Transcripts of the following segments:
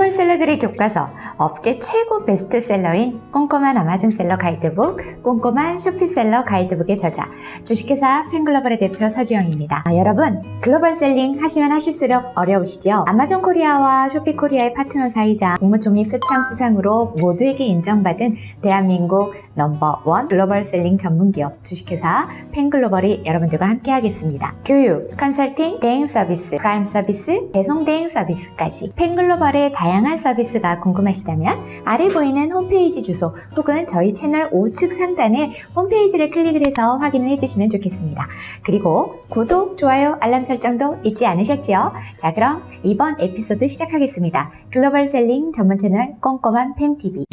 글로벌 셀러들의 교과서, 업계 최고 베스트셀러인 꼼꼼한 아마존 셀러 가이드북, 꼼꼼한 쇼핑셀러 가이드북의 저자, 주식회사 펜글로벌의 대표 서주영입니다. 여러분, 글로벌 셀링 하시면 하실수록 어려우시죠? 아마존 코리아와 쇼핑코리아의 파트너사이자 국무총리 표창 수상으로 모두에게 인정받은 대한민국 넘버원 글로벌 셀링 전문기업 주식회사 펜글로벌이 여러분들과 함께 하겠습니다. 교육, 컨설팅, 대행 서비스, 프라임 서비스, 배송 대행 서비스까지 펜글로벌의 다양한 서비스가 궁금하시다면 아래 보이는 홈페이지 주소 혹은 저희 채널 우측 상단에 홈페이지를 클릭을 해서 확인을 해주시면 좋겠습니다. 그리고 구독, 좋아요, 알람 설정도 잊지 않으셨지요? 자, 그럼 이번 에피소드 시작하겠습니다. 글로벌 셀링 전문 채널 꼼꼼한 펜TV.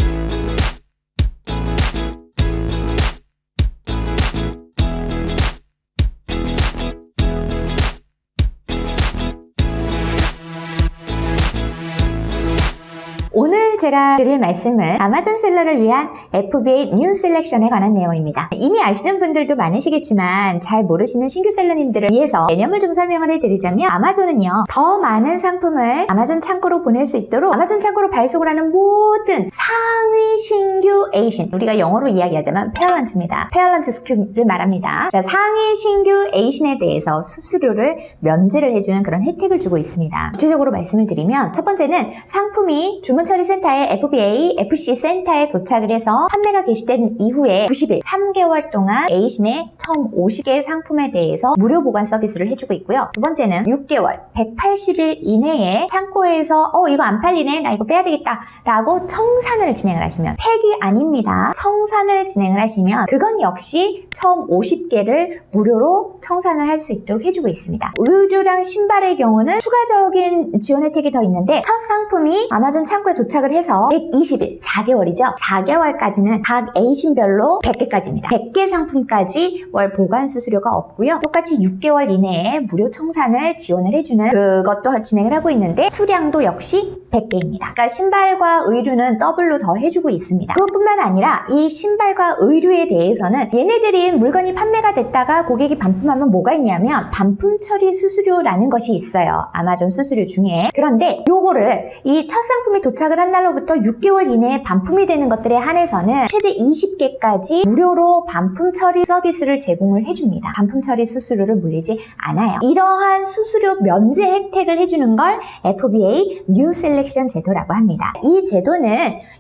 오늘 제가 드릴 말씀은 아마존 셀러를 위한 FBA 뉴 셀렉션에 관한 내용입니다. 이미 아시는 분들도 많으시겠지만 잘 모르시는 신규 셀러님들을 위해서 개념을 좀 설명을 해드리자면 아마존은요, 더 많은 상품을 아마존 창고로 보낼 수 있도록 아마존 창고로 발송을 하는 모든 상위 신규 에이신, 우리가 영어로 이야기하자면 페어런츠입니다. 페어런츠 스큐를 말합니다. 자, 상위 신규 에이신에 대해서 수수료를 면제를 해주는 그런 혜택을 주고 있습니다. 구체적으로 말씀을 드리면 첫 번째는 상품이 주문 처리 센터에 FBA, FC 센터에 도착을 해서 판매가 개시된 이후에 90일, 3개월 동안 에이신의 1,050개의 상품에 대해서 무료 보관 서비스를 해주고 있고요. 두 번째는 6개월, 180일 이내에 창고에서 이거 안 팔리네, 나 이거 빼야 되겠다 라고 청산을 진행을 하시면, 폐기 아닙니다. 청산을 진행을 하시면 그건 역시 1,050개를 무료로 청산을 할 수 있도록 해주고 있습니다. 의류랑 신발의 경우는 추가적인 지원 혜택이 더 있는데, 첫 상품이 아마존 창고에 도착을 해서 120일, 4개월이죠. 4개월까지는 각 에이신별로 100개까지입니다. 100개 상품까지 월 보관 수수료가 없고요. 똑같이 6개월 이내에 무료 청산을 지원을 해주는 그것도 진행을 하고 있는데, 수량도 역시 100개입니다. 그러니까 신발과 의류는 더블로 더 해주고 있습니다. 그것뿐만 아니라 이 신발과 의류에 대해서는 얘네들이 물건이 판매가 됐다가 고객이 반품하면 뭐가 있냐면 반품 처리 수수료라는 것이 있어요. 아마존 수수료 중에. 그런데 요거를 이 첫 상품이 도착을 한 날로부터 6개월 이내에 반품이 되는 것들에 한해서는 최대 20개까지 무료로 반품 처리 서비스를 제공을 해줍니다. 반품 처리 수수료를 물리지 않아요. 이러한 수수료 면제 혜택을 해주는 걸 FBA 뉴 셀렉션 제도라고 합니다. 이 제도는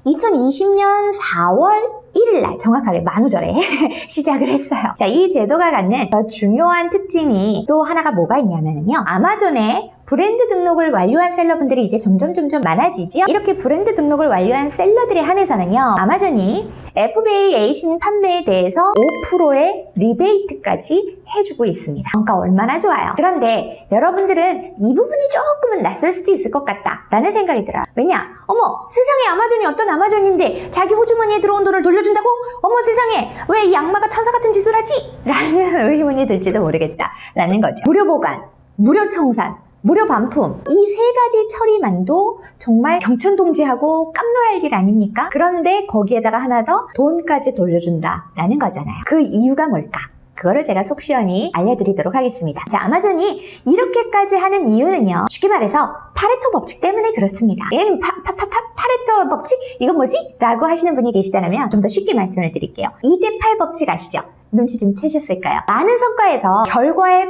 2020년 4월 1일날 정확하게 만우절에 시작을 했어요. 자, 이 제도가 갖는 더 중요한 특징이 또 하나가 뭐가 있냐면요, 아마존에 브랜드 등록을 완료한 셀러분들이 이제 점점 많아지죠. 이렇게 브랜드 등록을 완료한 셀러들에 한해서는요, 아마존이 FBA 에이신 판매에 대해서 5%의 리베이트까지 해주고 있습니다. 그러니까 얼마나 좋아요. 그런데 여러분들은 이 부분이 조금은 낯설 수도 있을 것 같다 라는 생각이 들어요. 왜냐? 어머, 세상에 아마존이 어떤 아마존인데 자기 호주머니에 들어온 돈을 돌려준다고? 어머 세상에, 왜 이 악마가 천사 같은 짓을 하지? 라는 의문이 들지도 모르겠다 라는 거죠. 무료 보관, 무료 청산, 무료 반품, 이 세 가지 처리만도 정말 경천동지하고 깜놀할 일 아닙니까? 그런데 거기에다가 하나 더 돈까지 돌려준다라는 거잖아요. 그 이유가 뭘까? 그거를 제가 속 시원히 알려드리도록 하겠습니다. 자, 아마존이 이렇게까지 하는 이유는요, 쉽게 말해서 파레토 법칙 때문에 그렇습니다. 파레토 법칙? 이건 뭐지? 라고 하시는 분이 계시다면 좀 더 쉽게 말씀을 드릴게요. 2대8 법칙 아시죠? 눈치 좀 채셨을까요? 많은 성과에서 결과의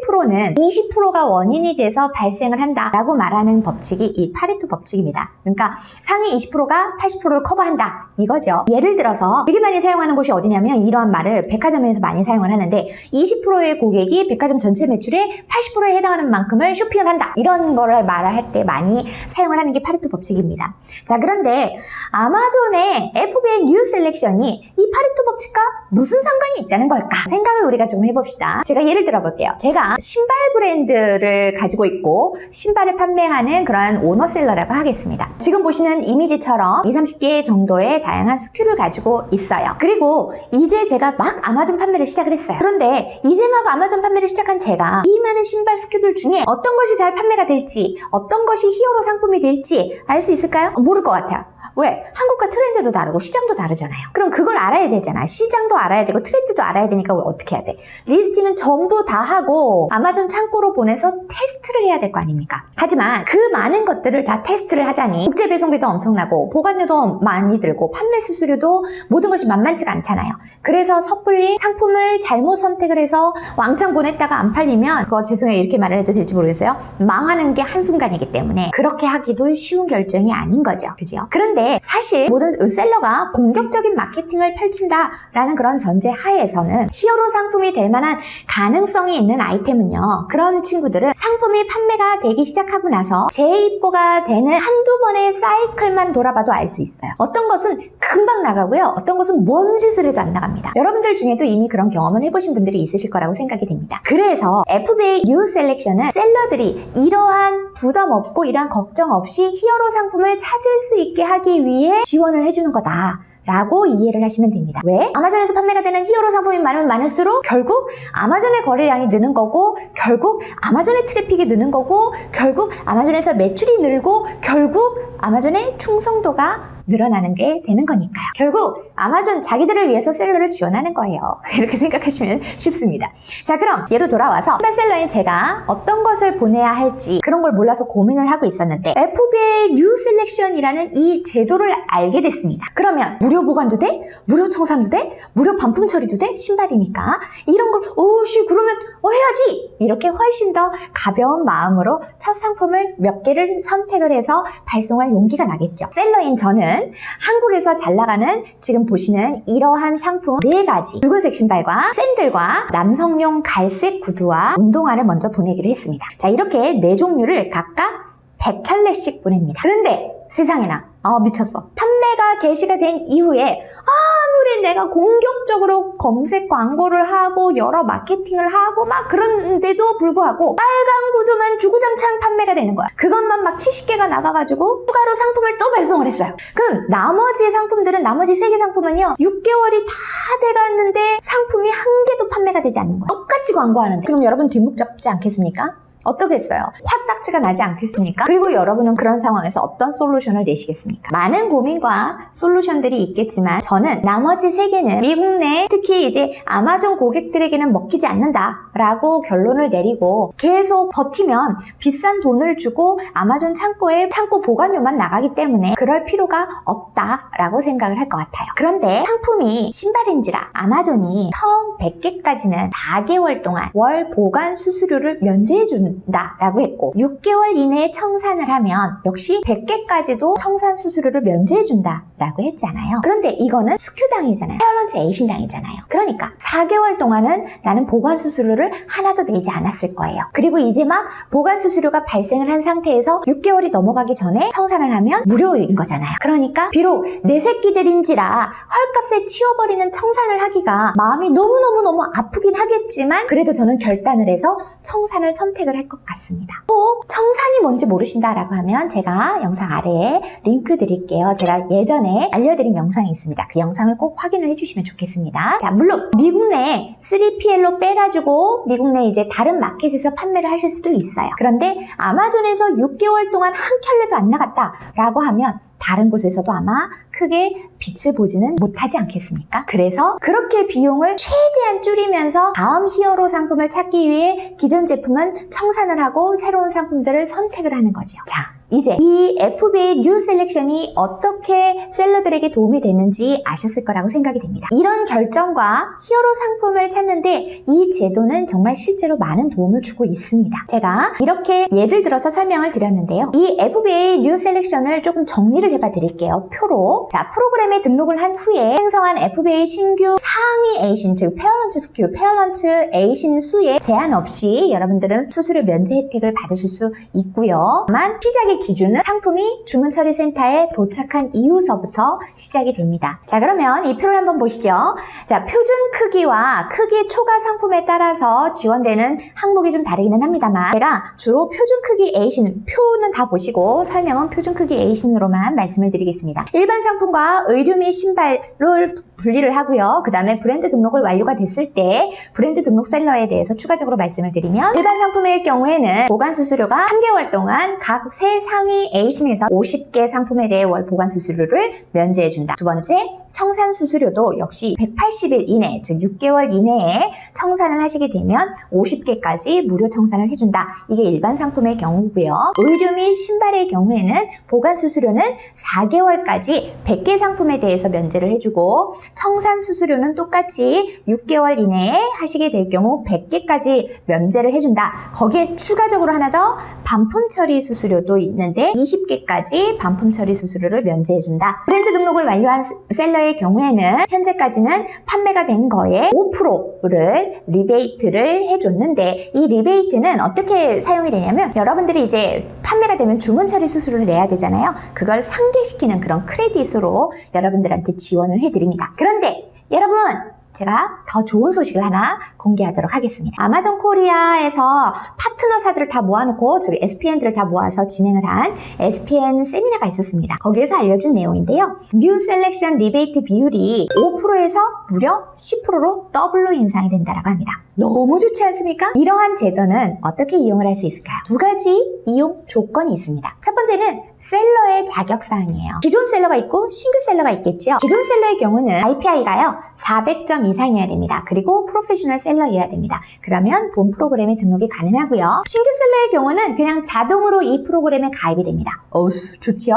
80%는 20%가 원인이 돼서 발생을 한다라고 말하는 법칙이 이 파레토 법칙입니다. 그러니까 상위 20%가 80%를 커버한다 이거죠. 예를 들어서 되게 많이 사용하는 곳이 어디냐면, 이러한 말을 백화점에서 많이 사용을 하는데, 20%의 고객이 백화점 전체 매출의 80%에 해당하는 만큼을 쇼핑을 한다, 이런 거를 말할 때 많이 사용을 하는 게 파레토 법칙입니다. 자, 그런데 아마존의 FBA 뉴 셀렉션이 이 파레토 법칙과 무슨 상관이 있다는 걸까? 생각을 우리가 좀 해봅시다. 제가 예를 들어 볼게요. 제가 신발 브랜드를 가지고 있고 신발을 판매하는 그러한 오너셀러라고 하겠습니다. 지금 보시는 이미지처럼 20-30개 정도의 다양한 SKU를 가지고 있어요. 그리고 이제 제가 막 아마존 판매를 시작을 했어요. 그런데 이제 막 아마존 판매를 시작한 제가 이 많은 신발 SKU들 중에 어떤 것이 잘 판매가 될지, 어떤 것이 히어로 상품이 될지 알 수 있을까요? 모를 것 같아요. 왜? 한국과 트렌드도 다르고 시장도 다르잖아요. 그럼 그걸 알아야 되잖아. 시장도 알아야 되고 트렌드도 알아야 되니까 우리 어떻게 해야 돼? 리스팅은 전부 다 하고 아마존 창고로 보내서 테스트를 해야 될 거 아닙니까? 하지만 그 많은 것들을 다 테스트를 하자니 국제 배송비도 엄청나고 보관료도 많이 들고 판매 수수료도 모든 것이 만만치가 않잖아요. 그래서 섣불리 상품을 잘못 선택을 해서 왕창 보냈다가 안 팔리면 그거 죄송해요. 이렇게 말을 해도 될지 모르겠어요. 망하는 게 한순간이기 때문에 그렇게 하기도 쉬운 결정이 아닌 거죠. 그죠? 그런데 사실 모든 셀러가 공격적인 마케팅을 펼친다라는 그런 전제 하에서는 히어로 상품이 될 만한 가능성이 있는 아이템은요. 그런 친구들은 상품이 판매가 되기 시작하고 나서 재입고가 되는 한두 번의 사이클만 돌아봐도 알 수 있어요. 어떤 것은 금방 나가고요. 어떤 것은 뭔 짓을 해도 안 나갑니다. 여러분들 중에도 이미 그런 경험을 해보신 분들이 있으실 거라고 생각이 됩니다. 그래서 FBA 뉴 셀렉션은 셀러들이 이러한 부담 없고 이러한 걱정 없이 히어로 상품을 찾을 수 있게 하기 위해 지원을 해주는 거다 라고 이해를 하시면 됩니다. 왜? 아마존에서 판매가 되는 히어로 상품이 많으면 많을수록 결국 아마존의 거래량이 느는 거고 결국 아마존의 트래픽이 느는 거고 결국 아마존에서 매출이 늘고 결국 아마존의 충성도가 늘어나는 게 되는 거니까요. 결국 아마존 자기들을 위해서 셀러를 지원하는 거예요. 이렇게 생각하시면 쉽습니다. 자, 그럼 예로 돌아와서 신발셀러인 제가 어떤 것을 보내야 할지 그런 걸 몰라서 고민을 하고 있었는데 FBA 뉴 셀렉션이라는 이 제도를 알게 됐습니다. 그러면 무료 보관도 돼? 무료 청산도 돼? 무료 반품 처리도 돼? 신발이니까 이런 걸 그러면 해야지! 이렇게 훨씬 더 가벼운 마음으로 첫 상품을 몇 개를 선택을 해서 발송할 용기가 나겠죠. 셀러인 저는 한국에서 잘 나가는 지금 보시는 이러한 상품 4가지 붉은색 신발과 샌들과 남성용 갈색 구두와 운동화를 먼저 보내기로 했습니다. 자, 이렇게 4종류를 각각 100켤레씩 보냅니다. 그런데 세상에나 미쳤어. 판매가 개시가 된 이후에 아무리 내가 공격적으로 검색 광고를 하고 여러 마케팅을 하고 막 그런데도 불구하고 빨간 구두만 주구장창 판매가 되는 거야. 그것만 막 70개가 나가가지고 추가로 상품을 또 발송을 했어요. 그럼 나머지 상품들은 나머지 3개 상품은요 6개월이 다 돼갔는데 상품이 한 개도 판매가 되지 않는 거야. 똑같이 광고하는데 그럼 여러분 뒷목 잡지 않겠습니까? 어떻겠어요? 화딱지가 나지 않겠습니까? 그리고 여러분은 그런 상황에서 어떤 솔루션을 내시겠습니까? 많은 고민과 솔루션들이 있겠지만 저는 나머지 3개는 미국 내 특히 이제 아마존 고객들에게는 먹히지 않는다라고 결론을 내리고 계속 버티면 비싼 돈을 주고 아마존 창고에 창고 보관료만 나가기 때문에 그럴 필요가 없다라고 생각을 할 것 같아요. 그런데 상품이 신발인지라 아마존이 처음 100개까지는 4개월 동안 월 보관 수수료를 면제해 주는 라고 했고 6개월 이내에 청산을 하면 역시 100개까지도 청산 수수료를 면제해준다 라고 했잖아요. 그런데 이거는 스큐당이잖아요. 페어런츠 에이신당이잖아요. 그러니까 4개월 동안은 나는 보관 수수료를 하나도 내지 않았을 거예요. 그리고 이제 막 보관 수수료가 발생을 한 상태에서 6개월이 넘어가기 전에 청산을 하면 무료인 거잖아요. 그러니까 비록 내 새끼들인지라 헐값에 치워버리는 청산을 하기가 마음이 너무너무 아프긴 하겠지만 그래도 저는 결단을 해서 청산을 선택을 할 것 같습니다. 꼭 청산이 뭔지 모르신다라고 하면 제가 영상 아래에 링크 드릴게요. 제가 예전에 알려드린 영상이 있습니다. 그 영상을 꼭 확인을 해주시면 좋겠습니다. 자, 물론 미국 내 3PL로 빼가지고 미국 내 이제 다른 마켓에서 판매를 하실 수도 있어요. 그런데 아마존에서 6개월 동안 한 켤레도 안 나갔다라고 하면 다른 곳에서도 아마 크게 빛을 보지는 못하지 않겠습니까? 그래서 그렇게 비용을 최대한 줄이면서 다음 히어로 상품을 찾기 위해 기존 제품은 청산을 하고 새로운 상품들을 선택을 하는 거죠. 자, 이제 이 FBA 뉴 셀렉션이 어떻게 셀러들에게 도움이 되는지 아셨을 거라고 생각이 됩니다. 이런 결정과 히어로 상품을 찾는데 이 제도는 정말 실제로 많은 도움을 주고 있습니다. 제가 이렇게 예를 들어서 설명을 드렸는데요. 이 FBA 뉴 셀렉션을 조금 정리를 해봐 드릴게요. 표로. 자, 프로그램에 등록을 한 후에 생성한 FBA 신규 상위 에이신, 즉 페어런츠 스큐, 페어런츠 에이신 수에 제한 없이 여러분들은 수수료 면제 혜택을 받으실 수 있고요. 다만 시작의 기준은 상품이 주문 처리 센터에 도착한 이후서부터 시작이 됩니다. 자, 그러면 이 표를 한번 보시죠. 자, 표준 크기와 크기 초과 상품에 따라서 지원되는 항목이 좀 다르기는 합니다만 제가 주로 표준 크기 에이신, 표는 다 보시고 설명은 표준 크기 에이신으로만 말씀을 드리겠습니다. 일반 상품과 의류 및 신발을 분리를 하고요. 그 다음에 브랜드 등록을 완료가 됐을 때 브랜드 등록 셀러에 대해서 추가적으로 말씀을 드리면 일반 상품일 경우에는 보관 수수료가 3개월 동안 각 세 상위 A신에서 50개 상품에 대해 월 보관 수수료를 면제해준다. 두 번째, 청산 수수료도 역시 180일 이내, 즉 6개월 이내에 청산을 하시게 되면 50개까지 무료 청산을 해준다. 이게 일반 상품의 경우고요. 의류 및 신발의 경우에는 보관 수수료는 4개월까지 100개 상품에 대해서 면제를 해주고, 청산 수수료는 똑같이 6개월 이내에 하시게 될 경우 100개까지 면제를 해준다. 거기에 추가적으로 하나 더 반품 처리 수수료도 있는데 20개까지 반품 처리 수수료를 면제해준다. 브랜드 등록을 완료한 셀러의 경우에는 현재까지는 판매가 된 거에 5%를 리베이트를 해줬는데, 이 리베이트는 어떻게 사용이 되냐면 여러분들이 이제 판매가 되면 주문 처리 수수료를 내야 되잖아요. 그걸 상계시키는 그런 크레딧으로 여러분들한테 지원을 해드립니다. 그런데 여러분, 제가 더 좋은 소식을 하나 공개하도록 하겠습니다. 아마존 코리아에서 파트너사들을 다 모아놓고, 즉 SPN들을 다 모아서 진행을 한 SPN 세미나가 있었습니다. 거기에서 알려준 내용인데요. 뉴 셀렉션 리베이트 비율이 5%에서 무려 10%로 더블로 인상이 된다고 합니다. 너무 좋지 않습니까? 이러한 제도는 어떻게 이용을 할 수 있을까요? 두 가지 이용 조건이 있습니다. 첫 번째는 셀러의 자격사항이에요. 기존 셀러가 있고 신규 셀러가 있겠죠. 기존 셀러의 경우는 IPI가요 400점 이상이어야 됩니다. 그리고 프로페셔널 셀러여야 됩니다. 그러면 본 프로그램에 등록이 가능하고요. 신규 셀러의 경우는 그냥 자동으로 이 프로그램에 가입이 됩니다. 좋죠?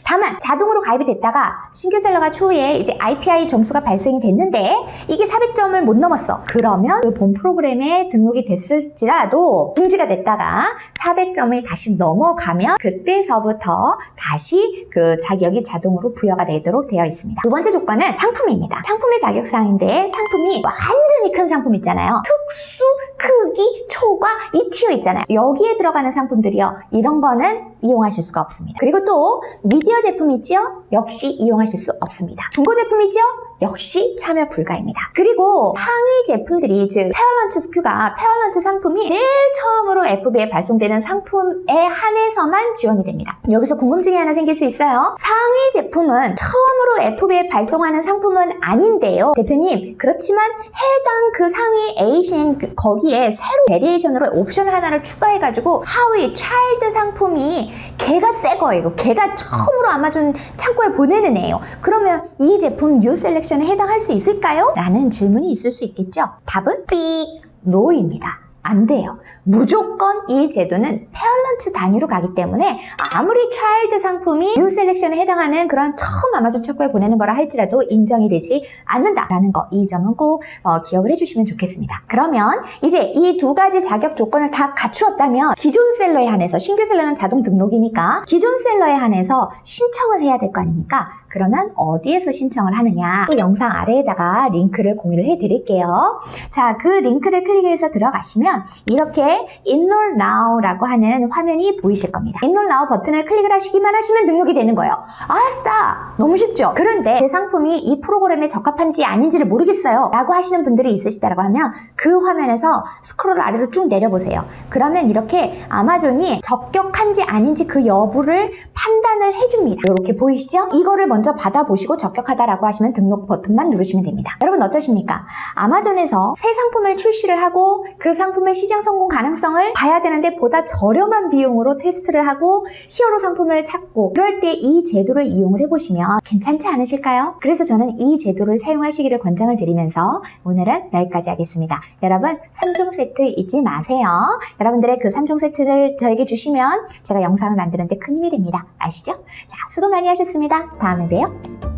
다만 자동으로 가입이 됐다가 신규 셀러가 추후에 이제 IPI 점수가 발생이 됐는데 이게 400점을 못 넘었어. 그러면 그 본 프로그램에 등록이 됐을지라도 중지가 됐다가 400점이 다시 넘어가면 그때서부터 다시 그 자격이 자동으로 부여가 되도록 되어 있습니다. 두 번째 조건은 상품입니다. 상품의 자격사항인데 상품이 완전히 큰 상품 있잖아요. 특수, 크기, 초과 이 티어 있잖아요. 여기에 들어가는 상품들이요. 이런 거는 이용하실 수가 없습니다. 그리고 또 미디어 제품 있죠? 역시 이용하실 수 없습니다. 중고 제품 있죠? 역시 참여 불가입니다. 그리고 상위 제품들이, 즉 페어런츠 SKU가 페어런츠 상품이 제일 처음으로 FBA에 발송되는 상품에 한해서만 지원이 됩니다. 여기서 궁금증이 하나 생길 수 있어요. 상위 제품은 처음으로 FBA에 발송하는 상품은 아닌데요. 대표님, 그렇지만 해당 그 상위 A신 거기에 새로 베리에이션으로 옵션 하나를 추가해가지고 하위 차일드 상품이 걔가 새 거예요. 걔가 처음으로 아마존 창고에 보내는 애예요. 그러면 이 제품 뉴 셀렉션에 해당할 수 있을까요? 라는 질문이 있을 수 있겠죠. 답은 B, NO입니다. 안 돼요. 무조건 이 제도는 페어런츠 단위로 가기 때문에 아무리 차일드 상품이 뉴 셀렉션에 해당하는 그런 처음 아마존 창고에 보내는 거라 할지라도 인정이 되지 않는다라는 거, 이 점은 꼭 기억을 해주시면 좋겠습니다. 그러면 이제 이 두 가지 자격 조건을 다 갖추었다면 기존 셀러에 한해서, 신규 셀러는 자동 등록이니까 기존 셀러에 한해서 신청을 해야 될 거 아닙니까? 그러면 어디에서 신청을 하느냐? 또 영상 아래에다가 링크를 공유를 해드릴게요. 자, 그 링크를 클릭해서 들어가시면 이렇게 Enroll Now라고 하는 화면이 보이실 겁니다. Enroll Now 버튼을 클릭을 하시기만 하시면 등록이 되는 거예요. 아싸! 너무 쉽죠? 그런데 제 상품이 이 프로그램에 적합한지 아닌지를 모르겠어요 라고 하시는 분들이 있으시다고 하면 그 화면에서 스크롤 아래로 쭉 내려보세요. 그러면 이렇게 아마존이 적격한지 아닌지 그 여부를 판단을 해줍니다. 이렇게 보이시죠? 이거를 먼저 받아보시고 적격하다라고 하시면 등록 버튼만 누르시면 됩니다. 여러분 어떠십니까? 아마존에서 새 상품을 출시를 하고 그 상품의 시장 성공 가능성을 봐야 되는데 보다 저렴한 비용으로 테스트를 하고 히어로 상품을 찾고, 그럴 때 이 제도를 이용을 해보시면 괜찮지 않으실까요? 그래서 저는 이 제도를 사용하시기를 권장을 드리면서 오늘은 여기까지 하겠습니다. 여러분 3종 세트 잊지 마세요. 여러분들의 그 3종 세트를 저에게 주시면 제가 영상을 만드는데 큰 힘이 됩니다. 아시죠? 자, 수고 많이 하셨습니다. 다음에 봬요.